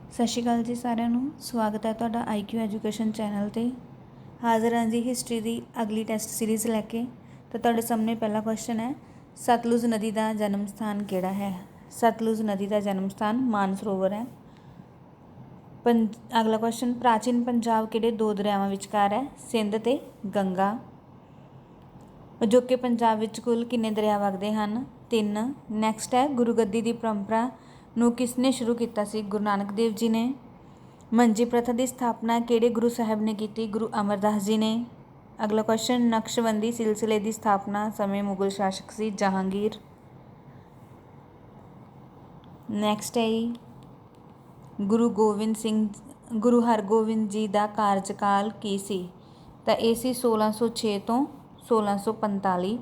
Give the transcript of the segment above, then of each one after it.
ਸਤਿ ਸ਼੍ਰੀ ਅਕਾਲ ਜੀ ਸਾਰਿਆਂ ਨੂੰ। ਸਵਾਗਤ ਹੈ ਤੁਹਾਡਾ IQ ਐਜੂਕੇਸ਼ਨ ਚੈਨਲ 'ਤੇ। ਹਾਜ਼ਰ ਹਾਂ ਜੀ ਹਿਸਟਰੀ ਦੀ ਅਗਲੀ ਟੈਸਟ ਸੀਰੀਜ਼ ਲੈ ਕੇ। ਤਾਂ ਤੁਹਾਡੇ ਸਾਹਮਣੇ ਪਹਿਲਾ ਕੁਐਸਚਨ ਹੈ, ਸਤਲੁਜ ਨਦੀ ਦਾ ਜਨਮ ਸਥਾਨ ਕਿਹੜਾ ਹੈ? ਸਤਲੁਜ ਨਦੀ ਦਾ ਜਨਮ ਸਥਾਨ ਮਾਨਸਰੋਵਰ ਹੈ। ਅਗਲਾ ਕੁਐਸਚਨ, ਪ੍ਰਾਚੀਨ ਪੰਜਾਬ ਕਿਹੜੇ ਦੋ ਦਰਿਆਵਾਂ ਵਿਚਕਾਰ ਹੈ? ਸਿੰਧ ਅਤੇ ਗੰਗਾ। ਅਜੋਕੇ ਪੰਜਾਬ ਵਿੱਚ ਕੁੱਲ ਕਿੰਨੇ ਦਰਿਆ ਵਗਦੇ ਹਨ? 3। ਨੈਕਸਟ ਹੈ, ਗੁਰੂ ਗੱਦੀ ਦੀ ਪਰੰਪਰਾ ਨੂੰ ਕਿਸ ਨੇ ਸ਼ੁਰੂ ਕੀਤਾ ਸੀ? ਗੁਰੂ ਨਾਨਕ ਦੇਵ ਜੀ ਨੇ। ਮੰਜੀ ਪ੍ਰਥਾ ਦੀ ਸਥਾਪਨਾ ਕਿਹੜੇ ਗੁਰੂ ਸਾਹਿਬ ਨੇ ਕੀਤੀ? ਗੁਰੂ ਅਮਰਦਾਸ ਜੀ ਨੇ। ਅਗਲਾ ਕੁਐਸਚਨ, ਨਕਸ਼ਬੰਦੀ ਸਿਲਸਿਲੇ ਦੀ ਸਥਾਪਨਾ ਸਮੇਂ ਮੁਗਲ ਸ਼ਾਸਕ ਸੀ ਜਹਾਂਗੀਰ। ਨੈਕਸਟ ਹੈ ਜੀ, ਗੁਰੂ ਹਰਗੋਬਿੰਦ ਜੀ ਦਾ ਕਾਰਜਕਾਲ ਕੀ ਸੀ? ਤਾਂ ਇਹ ਸੀ 1606 ਤੋਂ 1645।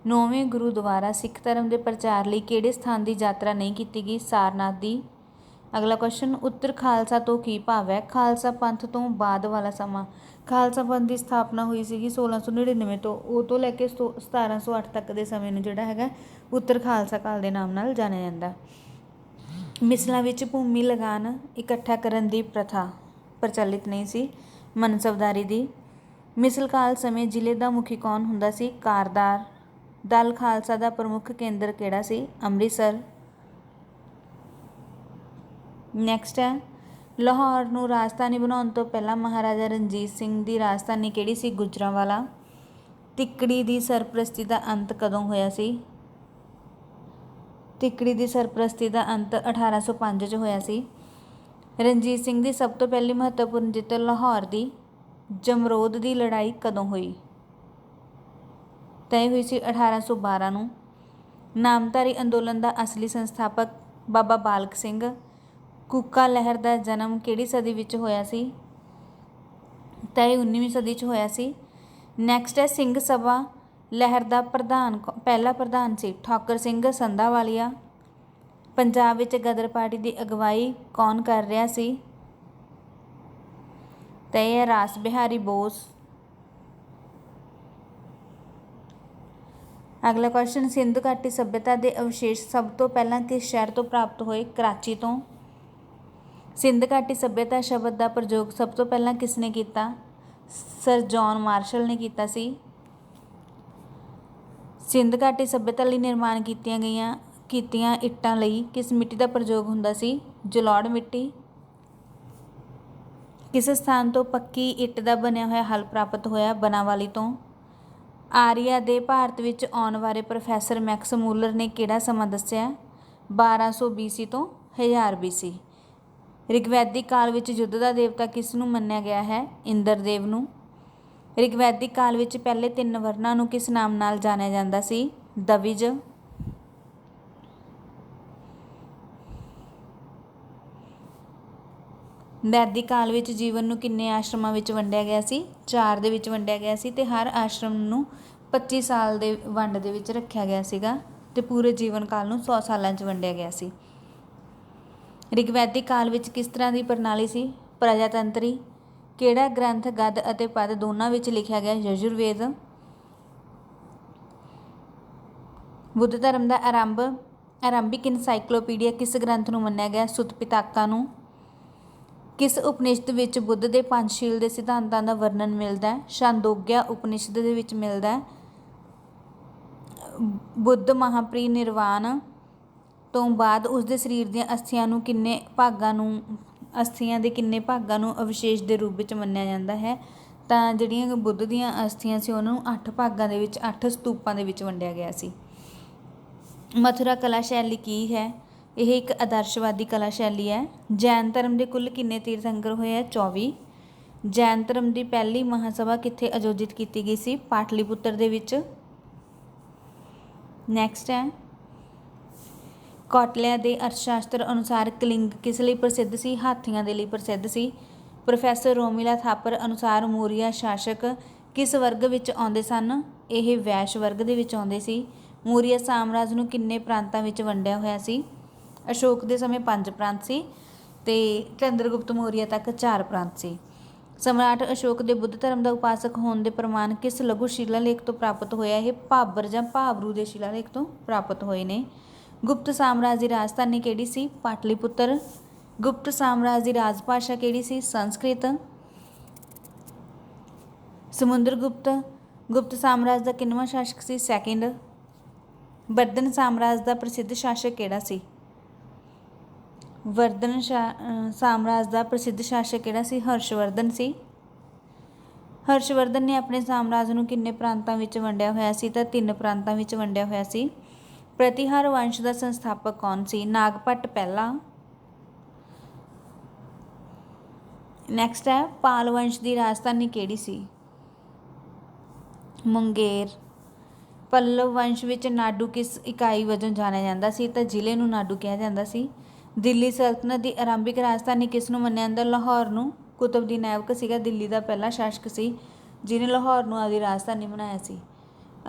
9ਵੇਂ ਗੁਰੂ ਦੁਆਰਾ ਸਿੱਖ ਧਰਮ ਦੇ ਪ੍ਰਚਾਰ ਲਈ ਕਿਹੜੇ ਸਥਾਨ ਦੀ ਯਾਤਰਾ ਨਹੀਂ ਕੀਤੀ ਗਈ? ਸਾਰਨਾਥ ਦੀ। ਅਗਲਾ ਕੁਐਸਚਨ, ਉੱਤਰ ਖਾਲਸਾ ਤੋਂ ਕੀ ਭਾਵ ਹੈ? ਖਾਲਸਾ ਪੰਥ ਤੋਂ ਬਾਅਦ ਵਾਲਾ ਸਮਾਂ। ਖਾਲਸਾ ਪੰਥ ਦੀ ਸਥਾਪਨਾ ਹੋਈ ਸੀਗੀ 1699 ਤੋਂ, ਉਹ ਤੋਂ ਲੈ ਕੇ 1708 ਤੱਕ ਦੇ ਸਮੇਂ ਨੂੰ ਜਿਹੜਾ ਹੈਗਾ ਉੱਤਰ ਖਾਲਸਾ ਕਾਲ ਦੇ ਨਾਮ ਨਾਲ ਜਾਣਿਆ ਜਾਂਦਾ। ਮਿਸਲਾਂ ਵਿੱਚ ਭੂਮੀ ਲਗਾਨ ਇਕੱਠਾ ਕਰਨ ਦੀ ਪ੍ਰਥਾ ਪ੍ਰਚਲਿਤ ਨਹੀਂ ਸੀ, ਮਨਸਬਦਾਰੀ ਦੀ। ਮਿਸਲ ਕਾਲ ਸਮੇਂ ਜ਼ਿਲ੍ਹੇ ਦਾ ਮੁਖੀ ਕੌਣ ਹੁੰਦਾ ਸੀ? ਕਾਰਦਾਰ। ਦਲ ਖਾਲਸਾ ਦਾ ਪ੍ਰਮੁੱਖ ਕੇਂਦਰ ਕਿਹੜਾ ਸੀ? ਅੰਮ੍ਰਿਤਸਰ। ਨੈਕਸਟ ਹੈ, ਲਾਹੌਰ ਨੂੰ ਰਾਜਧਾਨੀ ਬਣਾਉਣ ਤੋਂ ਪਹਿਲਾਂ ਮਹਾਰਾਜਾ ਰਣਜੀਤ ਸਿੰਘ ਦੀ ਰਾਜਧਾਨੀ ਕਿਹੜੀ ਸੀ? ਗੁਜਰਾਂਵਾਲਾ। ਤਿੱਕੜੀ ਦੀ ਸਰਪ੍ਰਸਤੀ ਦਾ ਅੰਤ ਕਦੋਂ ਹੋਇਆ ਸੀ? ਤਿੱਕੜੀ ਦੀ ਸਰਪ੍ਰਸਤੀ ਦਾ ਅੰਤ 1805 'ਚ ਹੋਇਆ ਸੀ। ਰਣਜੀਤ ਸਿੰਘ ਦੀ ਸਭ ਤੋਂ ਪਹਿਲੀ ਮਹੱਤਵਪੂਰਨ ਜਿੱਤ ਲਾਹੌਰ ਦੀ ਜਮਰੋਦ ਦੀ ਲੜਾਈ ਕਦੋਂ ਹੋਈ? ਤਾਂ ਇਹ ਹੋਈ ਸੀ 1812 ਨੂੰ। ਨਾਮਧਾਰੀ ਅੰਦੋਲਨ ਦਾ ਅਸਲੀ ਸੰਸਥਾਪਕ ਬਾਬਾ ਬਾਲਕ ਸਿੰਘ। ਕੂਕਾ ਲਹਿਰ ਦਾ ਜਨਮ ਕਿਹੜੀ ਸਦੀ ਵਿੱਚ ਹੋਇਆ ਸੀ? ਤਾਂ ਇਹ 19ਵੀਂ ਸਦੀ 'ਚ ਹੋਇਆ ਸੀ। ਨੈਕਸਟ ਹੈ, ਸਿੰਘ ਸਭਾ ਲਹਿਰ ਦਾ ਪਹਿਲਾ ਪ੍ਰਧਾਨ ਸੀ? ਠਾਕੁਰ ਸਿੰਘ ਸੰਧਾਵਾਲੀਆ। ਪੰਜਾਬ ਵਿੱਚ ਗਦਰ ਪਾਰਟੀ ਦੀ ਅਗਵਾਈ ਕੌਣ ਕਰ ਰਿਹਾ ਸੀ? ਤਾਂ ਇਹ ਹੈ ਰਾਸ ਬਿਹਾਰੀ ਬੋਸ। ਅਗਲਾ ਕੁਐਸਚਨ, ਸਿੰਧੂ ਘਾਟੀ ਸੱਭਿਅਤਾ ਦੇ ਅਵਸ਼ੇਸ਼ ਸਭ ਤੋਂ ਪਹਿਲਾਂ ਕਿਸ ਸ਼ਹਿਰ ਤੋਂ ਪ੍ਰਾਪਤ ਹੋਏ? ਕਰਾਚੀ ਤੋਂ। ਸਿੰਧ ਘਾਟੀ ਸੱਭਿਅਤਾ ਸ਼ਬਦ ਦਾ ਪ੍ਰਯੋਗ ਸਭ ਤੋਂ ਪਹਿਲਾਂ ਕਿਸ ਨੇ ਕੀਤਾ? ਸਰ ਜੌਨ ਮਾਰਸ਼ਲ ਨੇ ਕੀਤਾ ਸੀ। ਸਿੰਧ ਘਾਟੀ ਸੱਭਿਅਤਾ ਲਈ ਨਿਰਮਾਣ ਕੀਤੀਆਂ ਇੱਟਾਂ ਲਈ ਕਿਸ ਮਿੱਟੀ ਦਾ ਪ੍ਰਯੋਗ ਹੁੰਦਾ ਸੀ? ਜਲੌੜ ਮਿੱਟੀ। ਕਿਸ ਸਥਾਨ ਤੋਂ ਪੱਕੀ ਇੱਟ ਦਾ ਬਣਿਆ ਹੋਇਆ ਹਲ ਪ੍ਰਾਪਤ ਹੋਇਆ? ਬਨਾਵਾਲੀ ਤੋਂ। ਆਰੀਆ ਦੇ ਭਾਰਤ ਵਿੱਚ ਆਉਣ ਬਾਰੇ ਪ੍ਰੋਫੈਸਰ ਮੈਕਸ ਮੂਲਰ ਨੇ ਕਿਹੜਾ ਸਮਾਂ ਦੱਸਿਆ? 1200 BC ਤੋਂ 1000 BC। ਰਿਗਵੈਦਿਕ ਕਾਲ ਵਿੱਚ ਯੁੱਧ ਦਾ ਦੇਵਤਾ ਕਿਸ ਨੂੰ ਮੰਨਿਆ ਗਿਆ ਹੈ? ਇੰਦਰਦੇਵ ਨੂੰ। ਰਿਗਵੈਦਿਕ ਕਾਲ ਵਿੱਚ ਪਹਿਲੇ 3 ਵਰਨਾਂ ਨੂੰ ਕਿਸ ਨਾਮ ਨਾਲ ਜਾਣਿਆ ਜਾਂਦਾ ਸੀ? ਦਵਿਜ। ਵੈਦਿਕ ਕਾਲ ਵਿੱਚ ਜੀਵਨ ਨੂੰ ਕਿੰਨੇ ਆਸ਼ਰਮਾਂ ਵਿੱਚ ਵੰਡਿਆ ਗਿਆ ਸੀ? 4 ਦੇ ਵਿੱਚ ਵੰਡਿਆ ਗਿਆ ਸੀ, ਅਤੇ ਹਰ ਆਸ਼ਰਮ ਨੂੰ 25 ਸਾਲ ਦੇ ਵੰਡ ਦੇ ਵਿੱਚ ਰੱਖਿਆ ਗਿਆ ਸੀਗਾ, ਅਤੇ ਪੂਰੇ ਜੀਵਨ ਕਾਲ ਨੂੰ 100 ਸਾਲਾਂ 'ਚ ਵੰਡਿਆ ਗਿਆ ਸੀ। ਰਿਗਵੈਦਿਕ ਕਾਲ ਵਿੱਚ ਕਿਸ ਤਰ੍ਹਾਂ ਦੀ ਪ੍ਰਣਾਲੀ ਸੀ? ਪ੍ਰਜਾਤੰਤਰੀ। ਕਿਹੜਾ ਗ੍ਰੰਥ ਗਦ ਅਤੇ ਪਦ ਦੋਨਾਂ ਵਿੱਚ ਲਿਖਿਆ ਗਿਆ? ਯਜੁਰਵੇਦ। ਬੁੱਧ ਧਰਮ ਦਾ ਆਰੰਭਿਕ ਇਨਸਾਈਕਲੋਪੀਡੀਆ ਕਿਸ ਗ੍ਰੰਥ ਨੂੰ ਮੰਨਿਆ ਗਿਆ? ਸੁੱਤ ਪਿਤਾਕਾ ਨੂੰ। ਕਿਸ ਉਪਨਿਸ਼ਦ ਵਿੱਚ ਬੁੱਧ ਦੇ ਪੰਚਸ਼ੀਲ ਦੇ ਸਿਧਾਂਤਾਂ ਦਾ ਵਰਣਨ ਮਿਲਦਾ ਹੈ? ਛਾਂਦੋਗਿਆ ਉਪਨਿਸ਼ਦ ਦੇ ਵਿੱਚ ਮਿਲਦਾ ਹੈ। ਬੁੱਧ ਮਹਾਪਰਿਨਿਰਵਾਣ ਤੋਂ ਬਾਅਦ ਉਸਦੇ ਸਰੀਰ ਦੀਆਂ ਅਸਥੀਆਂ ਦੇ ਕਿੰਨੇ ਭਾਗਾਂ ਨੂੰ ਅਵਸ਼ੇਸ਼ ਦੇ ਰੂਪ ਵਿੱਚ ਮੰਨਿਆ ਜਾਂਦਾ ਹੈ? ਤਾਂ ਜਿਹੜੀਆਂ ਬੁੱਧ ਦੀਆਂ ਅਸਥੀਆਂ ਸੀ ਉਹਨਾਂ ਨੂੰ 8 ਭਾਗਾਂ ਦੇ ਵਿੱਚ 8 ਸਤੂਪਾਂ ਦੇ ਵਿੱਚ ਵੰਡਿਆ ਗਿਆ ਸੀ। ਮਥੁਰਾ ਕਲਾ ਸ਼ੈਲੀ ਕੀ ਹੈ? ਇਹ ਇੱਕ ਆਦਰਸ਼ਵਾਦੀ ਕਲਾ ਸ਼ੈਲੀ ਹੈ। ਜੈਨ ਧਰਮ ਦੇ ਕੁੱਲ ਕਿੰਨੇ ਤੀਰਥੰਕਰ ਹੋਏ ਹੈ? 24। ਜੈਨ ਧਰਮ ਦੀ ਪਹਿਲੀ ਮਹਾਸਭਾ ਕਿੱਥੇ ਆਯੋਜਿਤ ਕੀਤੀ ਗਈ ਸੀ? ਪਾਟਲੀਪੁੱਤਰ ਦੇ ਵਿੱਚ। ਨੈਕਸਟ ਹੈ, ਕੌਟਲਿਆ ਦੇ ਅਰਥਸ਼ਾਸਤਰ ਅਨੁਸਾਰ ਕਲਿੰਗ ਕਿਸ ਲਈ ਪ੍ਰਸਿੱਧ ਸੀ? ਹਾਥੀਆਂ ਦੇ ਲਈ ਪ੍ਰਸਿੱਧ ਸੀ। ਪ੍ਰੋਫੈਸਰ ਰੋਮੀਲਾ ਥਾਪਰ ਅਨੁਸਾਰ ਮੌਰੀਆ ਸ਼ਾਸਕ ਕਿਸ ਵਰਗ ਵਿੱਚ ਆਉਂਦੇ ਸਨ? ਇਹ ਵੈਸ਼ ਵਰਗ ਦੇ ਵਿੱਚ ਆਉਂਦੇ ਸੀ। ਮੌਰੀਆ ਸਾਮਰਾਜ ਨੂੰ ਕਿੰਨੇ ਪ੍ਰਾਂਤਾਂ ਵਿੱਚ ਵੰਡਿਆ ਹੋਇਆ ਸੀ? ਅਸ਼ੋਕ ਦੇ ਸਮੇਂ 5 ਪ੍ਰਾਂਤ ਸੀ, ਅਤੇ ਚੰਦਰਗੁਪਤ ਮੌਰੀਆ ਤੱਕ 4 ਪ੍ਰਾਂਤ ਸੀ। ਸਮਰਾਟ ਅਸ਼ੋਕ ਦੇ ਬੁੱਧ ਧਰਮ ਦਾ ਉਪਾਸਕ ਹੋਣ ਦੇ ਪ੍ਰਮਾਣ ਕਿਸ ਲਘੂ ਸ਼ਿਲਾਲੇਖ ਤੋਂ ਪ੍ਰਾਪਤ ਹੋਇਆ? ਇਹ ਭਾਬਰ ਜਾਂ ਭਾਬਰੂ ਦੇ ਸ਼ਿਲਾਲੇਖ ਤੋਂ ਪ੍ਰਾਪਤ ਹੋਏ ਨੇ। ਗੁਪਤ ਸਾਮਰਾਜ ਦੀ ਰਾਜਧਾਨੀ ਕਿਹੜੀ ਸੀ? ਪਾਟਲੀਪੁੱਤਰ। ਗੁਪਤ ਸਾਮਰਾਜ ਦੀ ਰਾਜ ਭਾਸ਼ਾ ਕਿਹੜੀ ਸੀ? ਸੰਸਕ੍ਰਿਤ। ਸਮੁੰਦਰਗੁਪਤ ਗੁਪਤ ਸਾਮਰਾਜ ਦਾ ਕਿੰਨਵਾਂ ਸ਼ਾਸਕ ਸੀ? ਸੈਕਿੰਡ। ਵਰਧਨ ਸਾਮਰਾਜ ਦਾ ਪ੍ਰਸਿੱਧ ਸ਼ਾਸਕ ਕਿਹੜਾ ਸੀ? ਵਰਧਨ ਸਾਮਰਾਜ ਦਾ ਪ੍ਰਸਿੱਧ ਸ਼ਾਸਕ ਕਿਹੜਾ ਸੀ? ਹਰਸ਼ਵਰਧਨ ਸੀ। ਹਰਸ਼ਵਰਧਨ ਨੇ ਆਪਣੇ ਸਾਮਰਾਜ ਨੂੰ ਕਿੰਨੇ ਪ੍ਰਾਂਤਾਂ ਵਿੱਚ ਵੰਡਿਆ ਹੋਇਆ ਸੀ? ਤਾਂ 3 ਪ੍ਰਾਂਤਾਂ ਵਿੱਚ ਵੰਡਿਆ ਹੋਇਆ ਸੀ। ਪ੍ਰਤੀਹਾਰ ਵੰਸ਼ ਦਾ ਸੰਸਥਾਪਕ ਕੌਣ ਸੀ? ਨਾਗਭੱਟ ਪਹਿਲਾ। ਨੈਕਸਟ ਹੈ ਪਾਲ ਵੰਸ਼ ਦੀ ਰਾਜਧਾਨੀ ਕਿਹੜੀ ਸੀ? ਮੁੰਗੇਰ। ਪੱਲਵ ਵੰਸ਼ ਵਿੱਚ ਨਾਡੂ ਕਿਸ ਇਕਾਈ ਵਜੋਂ ਜਾਣਿਆ ਜਾਂਦਾ ਸੀ? ਤਾਂ ਜ਼ਿਲ੍ਹੇ ਨੂੰ ਨਾਡੂ ਕਿਹਾ ਜਾਂਦਾ ਸੀ। ਦਿੱਲੀ ਸਲਤਨਤ ਦੀ ਆਰੰਭਿਕ ਰਾਜਧਾਨੀ ਕਿਸ ਨੂੰ ਮੰਨਿਆ ਜਾਂਦਾ? ਲਾਹੌਰ ਨੂੰ। ਕੁਤਬਦੀਨ ਐਬਕ ਸੀਗਾ ਦਿੱਲੀ ਦਾ ਪਹਿਲਾ ਸ਼ਾਸਕ ਸੀ ਜਿਹਨੇ ਲਾਹੌਰ ਨੂੰ ਆਪਦੀ ਰਾਜਧਾਨੀ ਬਣਾਇਆ ਸੀ।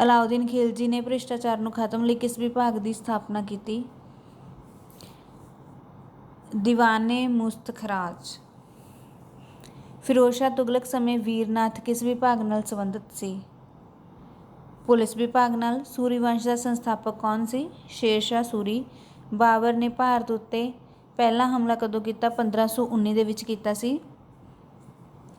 ਅਲਾਉਦੀਨ ਖਿਲਜੀ ਨੇ ਭ੍ਰਿਸ਼ਟਾਚਾਰ ਨੂੰ ਖਤਮ ਲਈ ਕਿਸ ਵਿਭਾਗ ਦੀ ਸਥਾਪਨਾ ਕੀਤੀ? ਦੀਵਾਨੇ ਮੁਸਤਖਰਾਜ। ਫਿਰੋਜ਼ ਸ਼ਾਹ ਤੁਗਲਕ ਸਮੇਂ ਵੀਰਨਾਥ ਕਿਸ ਵਿਭਾਗ ਨਾਲ ਸੰਬੰਧਿਤ ਸੀ? ਪੁਲਿਸ ਵਿਭਾਗ ਨਾਲ। ਸੂਰੀ ਵੰਸ਼ ਦਾ ਸੰਸਥਾਪਕ ਕੌਣ ਸੀ? ਸ਼ੇਰ ਸ਼ਾਹ ਸੂਰੀ। ਬਾਬਰ ਨੇ ਭਾਰਤ ਉੱਤੇ ਪਹਿਲਾ ਹਮਲਾ ਕਦੋਂ ਕੀਤਾ? 1519 ਦੇ ਵਿੱਚ ਕੀਤਾ ਸੀ।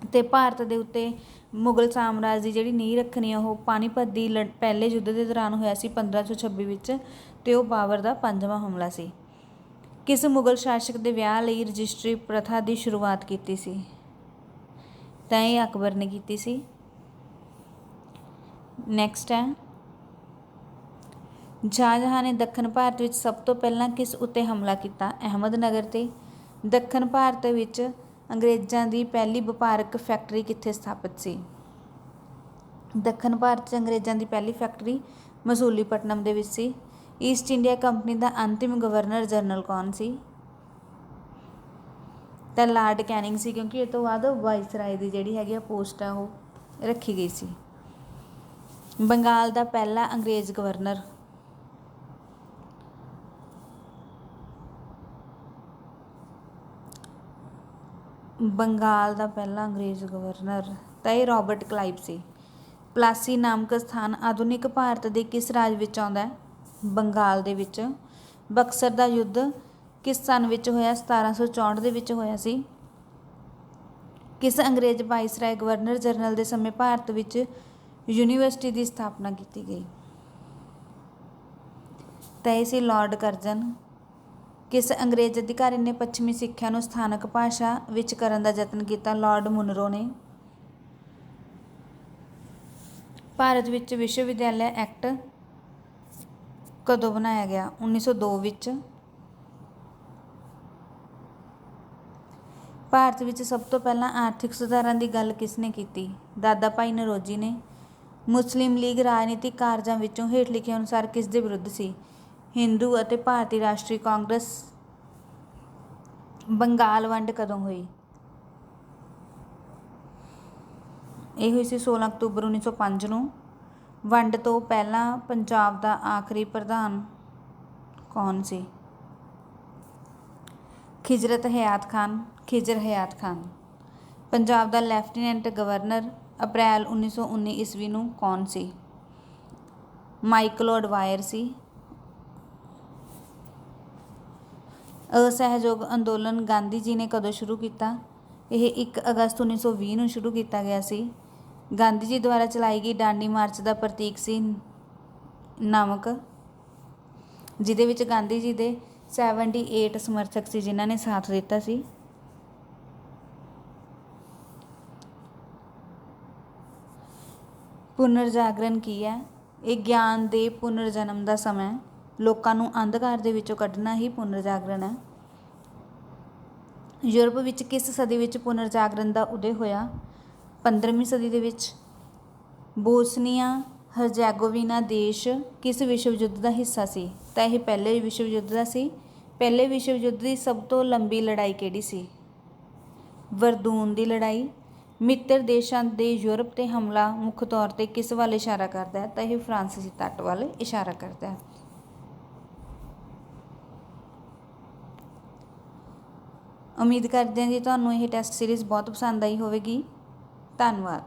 ਅਤੇ ਭਾਰਤ ਦੇ ਉੱਤੇ ਮੁਗਲ ਸਾਮਰਾਜ ਦੀ ਜਿਹੜੀ ਨੀਂਹ ਰੱਖਣੀ ਆ ਉਹ ਪਾਣੀਪਤ ਦੀ ਪਹਿਲੇ ਯੁੱਧ ਦੇ ਦੌਰਾਨ ਹੋਇਆ ਸੀ 1526 ਵਿੱਚ, ਅਤੇ ਉਹ ਬਾਬਰ ਦਾ 5ਵਾਂ ਹਮਲਾ ਸੀ। ਕਿਸ ਮੁਗਲ ਸ਼ਾਸਕ ਦੇ ਵਿਆਹ ਲਈ ਰਜਿਸਟਰੀ ਪ੍ਰਥਾ ਦੀ ਸ਼ੁਰੂਆਤ ਕੀਤੀ ਸੀ? ਤਾਂ ਇਹ ਅਕਬਰ ਨੇ ਕੀਤੀ ਸੀ। ਨੈਕਸਟ ਹੈ ਸ਼ਾਹਜਹਾਂ ਨੇ ਦੱਖਣ ਭਾਰਤ ਵਿੱਚ ਸਭ ਤੋਂ ਪਹਿਲਾਂ ਕਿਸ ਉੱਤੇ ਹਮਲਾ ਕੀਤਾ? ਅਹਿਮਦਨਗਰ 'ਤੇ। ਦੱਖਣ ਭਾਰਤ ਵਿੱਚ ਅੰਗਰੇਜ਼ਾਂ ਦੀ ਪਹਿਲੀ ਵਪਾਰਕ ਫੈਕਟਰੀ ਕਿੱਥੇ ਸਥਾਪਿਤ ਸੀ? ਦੱਖਣ ਭਾਰਤ 'ਚ ਅੰਗਰੇਜ਼ਾਂ ਦੀ ਪਹਿਲੀ ਫੈਕਟਰੀ ਮਸੂਲੀਪਟਨਮ ਦੇ ਵਿੱਚ ਸੀ। ਈਸਟ ਇੰਡੀਆ ਕੰਪਨੀ ਦਾ ਅੰਤਿਮ ਗਵਰਨਰ ਜਨਰਲ ਕੌਣ ਸੀ? ਤਾਂ ਲਾਰਡ ਕੈਨਿੰਗ ਸੀ, ਕਿਉਂਕਿ ਇਹ ਤੋਂ ਬਾਅਦ ਵਾਇਸਰਾਏ ਦੀ ਜਿਹੜੀ ਹੈਗੀ ਆ ਪੋਸਟ ਆ ਉਹ ਰੱਖੀ ਗਈ ਸੀ। ਬੰਗਾਲ ਦਾ ਪਹਿਲਾ ਅੰਗਰੇਜ਼ ਗਵਰਨਰ? ਬੰਗਾਲ ਦਾ ਪਹਿਲਾ ਅੰਗਰੇਜ਼ ਗਵਰਨਰ ਤਾਂ ਇਹ ਰੋਬਰਟ ਕਲਾਈਵ ਸੀ। ਪਲਾਸੀ ਨਾਮਕ ਸਥਾਨ ਆਧੁਨਿਕ ਭਾਰਤ ਦੇ ਕਿਸ ਰਾਜ ਵਿੱਚ ਆਉਂਦਾ ਹੈ? ਬੰਗਾਲ ਦੇ ਵਿੱਚ। ਬਕਸਰ ਦਾ ਯੁੱਧ ਕਿਸ ਸੰਨ ਵਿੱਚ ਹੋਇਆ? 1764 ਦੇ ਵਿੱਚ ਹੋਇਆ ਸੀ। ਕਿਸ ਅੰਗਰੇਜ਼ ਵਾਇਸਰਾਏ ਗਵਰਨਰ ਜਨਰਲ ਦੇ ਸਮੇਂ ਭਾਰਤ ਵਿੱਚ ਯੂਨੀਵਰਸਿਟੀ ਦੀ ਸਥਾਪਨਾ ਕੀਤੀ ਗਈ? ਤਾਂ ਇਹ ਸੀ ਲਾਰਡ ਕਰਜ਼ਨ। ਕਿਸ ਅੰਗਰੇਜ਼ ਅਧਿਕਾਰੀ ਨੇ ਪੱਛਮੀ ਸਿੱਖਿਆ ਨੂੰ ਸਥਾਨਕ ਭਾਸ਼ਾ ਵਿੱਚ ਕਰਨ ਦਾ ਯਤਨ ਕੀਤਾ? ਲਾਰਡ ਮੁਨਰੋ ਨੇ। ਭਾਰਤ ਵਿੱਚ ਵਿਸ਼ਵ ਵਿਦਿਆਲਿਆ ਐਕਟ ਕਦੋਂ ਬਣਾਇਆ ਗਿਆ? 1902 ਵਿੱਚ। ਭਾਰਤ ਵਿੱਚ ਸਭ ਤੋਂ ਪਹਿਲਾਂ ਆਰਥਿਕ ਸੁਧਾਰਾਂ ਦੀ ਗੱਲ ਕਿਸ ਨੇ ਕੀਤੀ? ਦਾਦਾ ਭਾਈ ਨਰੋਜੀ ਨੇ। ਮੁਸਲਿਮ ਲੀਗ ਰਾਜਨੀਤਿਕ ਕਾਰਜਾਂ ਵਿੱਚੋਂ ਹੇਠ ਲਿਖੇ ਅਨੁਸਾਰ ਕਿਸ ਦੇ ਵਿਰੁੱਧ ਸੀ? ਹਿੰਦੂ ਅਤੇ ਭਾਰਤੀ ਰਾਸ਼ਟਰੀ ਕਾਂਗਰਸ। ਬੰਗਾਲ ਵੰਡ ਕਦੋਂ ਹੋਈ? ਇਹ ਹੋਈ ਸੀ 16 ਅਕਤੂਬਰ 1905 ਨੂੰ। ਵੰਡ ਤੋਂ ਪਹਿਲਾਂ ਪੰਜਾਬ ਦਾ ਆਖਰੀ ਪ੍ਰਧਾਨ ਕੌਣ ਸੀ? ਖਿਜ਼ਰਤ ਹਯਾਤ ਖਾਨ। ਖਿਜ਼ਰ ਹਯਾਤ ਖਾਨ। ਪੰਜਾਬ ਦਾ ਲੈਫਟੀਨੈਂਟ ਗਵਰਨਰ ਅਪ੍ਰੈਲ 1919 ਈਸਵੀ ਨੂੰ ਕੌਣ ਸੀ? ਮਾਈਕਲ ਅਡਵਾਇਰ ਸੀ। ਅਸਹਿਯੋਗ ਅੰਦੋਲਨ ਗਾਂਧੀ ਜੀ ਨੇ ਕਦੋਂ ਸ਼ੁਰੂ ਕੀਤਾ? ਇਹ 1 ਅਗਸਤ 1920 ਨੂੰ ਸ਼ੁਰੂ ਕੀਤਾ ਗਿਆ ਸੀ। ਗਾਂਧੀ ਜੀ ਦੁਆਰਾ ਚਲਾਈ ਗਈ ਡਾਂਡੀ ਮਾਰਚ ਦਾ ਪ੍ਰਤੀਕ ਸੀ ਨਮਕ, ਜਿਹਦੇ ਵਿੱਚ ਗਾਂਧੀ ਜੀ ਦੇ 78 ਸਮਰਥਕ ਸੀ ਜਿਨ੍ਹਾਂ ਨੇ ਸਾਥ ਦਿੱਤਾ ਸੀ। ਪੁਨਰ ਜਾਗਰਣ ਕੀ ਹੈ? ਇਹ ਗਿਆਨ ਦੇ ਪੁਨਰ ਜਨਮ ਦਾ ਸਮਾਂ ਹੈ। ਲੋਕਾਂ ਨੂੰ ਅੰਧਕਾਰ ਦੇ ਵਿੱਚੋਂ ਕੱਢਣਾ ਹੀ ਪੁਨਰ ਜਾਗਰਣ ਹੈ। ਯੂਰਪ ਵਿੱਚ ਕਿਸ ਸਦੀ ਵਿੱਚ ਪੁਨਰ ਜਾਗਰਣ ਦਾ ਉਦੈ ਹੋਇਆ? 15ਵੀਂ ਸਦੀ ਦੇ ਵਿੱਚ। ਬੋਸਨੀਆ ਹਰਜ਼ੈਗੋਵੀਨਾ ਦੇਸ਼ ਕਿਸ ਵਿਸ਼ਵ ਯੁੱਧ ਦਾ ਹਿੱਸਾ ਸੀ? ਤਾਂ ਇਹ ਪਹਿਲੇ ਵਿਸ਼ਵ ਯੁੱਧ ਦਾ ਸੀ। ਪਹਿਲੇ ਵਿਸ਼ਵ ਯੁੱਧ ਦੀ ਸਭ ਤੋਂ ਲੰਬੀ ਲੜਾਈ ਕਿਹੜੀ ਸੀ? ਵਰਦੂਨ ਦੀ ਲੜਾਈ। ਮਿੱਤਰ ਦੇਸ਼ਾਂ ਦੇ ਯੂਰਪ 'ਤੇ ਹਮਲਾ ਮੁੱਖ ਤੌਰ 'ਤੇ ਕਿਸ ਵੱਲ ਇਸ਼ਾਰਾ ਕਰਦਾ ਹੈ? ਤਾਂ ਇਹ ਫਰਾਂਸੀਸੀ ਤੱਟ ਵੱਲ ਇਸ਼ਾਰਾ ਕਰਦਾ ਹੈ। ਉਮੀਦ ਕਰਦੇ ਹਾਂ ਜੀ ਤੁਹਾਨੂੰ ਇਹ ਟੈਸਟ ਸੀਰੀਜ਼ ਬਹੁਤ ਪਸੰਦ ਆਈ ਹੋਵੇਗੀ। ਧੰਨਵਾਦ।